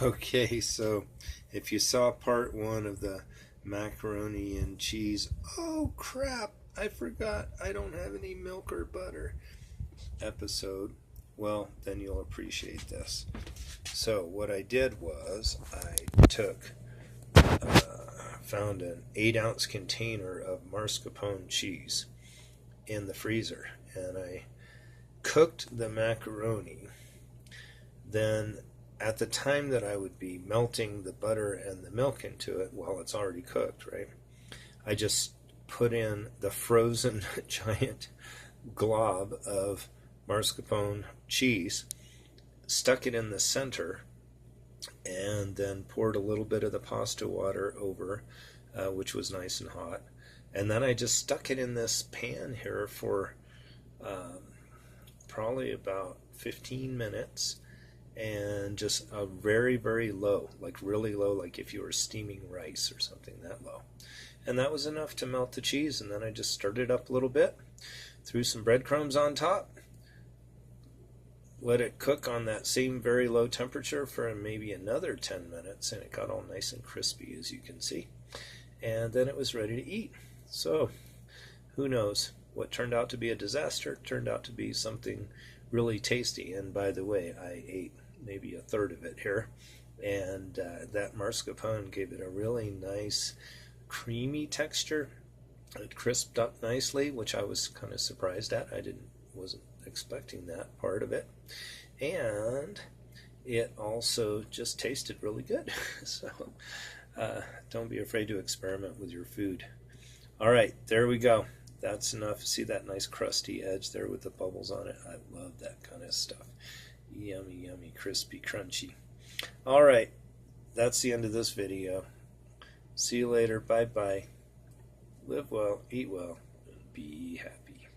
Okay, so if you saw part one of the macaroni and cheese, oh crap, I forgot I don't have any milk or butter episode, well, then you'll appreciate this. So, what I did was I found an 8-ounce container of mascarpone cheese in the freezer, and I cooked the macaroni. Then at the time that I would be melting the butter and the milk into it while it's already cooked, right? I just put in the frozen giant glob of mascarpone cheese, stuck it in the center, and then poured a little bit of the pasta water over, which was nice and hot. And then I just stuck it in this pan here for um, probably about 15 minutes, and just a very, very low, like really low, like if you were steaming rice or something, that low. And that was enough to melt the cheese. And then I just stirred it up a little bit, threw some breadcrumbs on top, let it cook on that same very low temperature for maybe another 10 minutes, and it got all nice and crispy, as you can see. And then it was ready to eat. So, who knows? What turned out to be a disaster turned out to be something really tasty. And by the way, I ate maybe a third of it here. And that mascarpone gave it a really nice, creamy texture. It crisped up nicely, which I was kind of surprised at. Wasn't expecting that part of it. And it also just tasted really good. So don't be afraid to experiment with your food. All right, there we go. That's enough. See that nice crusty edge there with the bubbles on it? I love that kind of stuff. Yummy, yummy, crispy, crunchy. All right, that's the end of this video. See you later. Bye-bye. Live well, eat well, and be happy.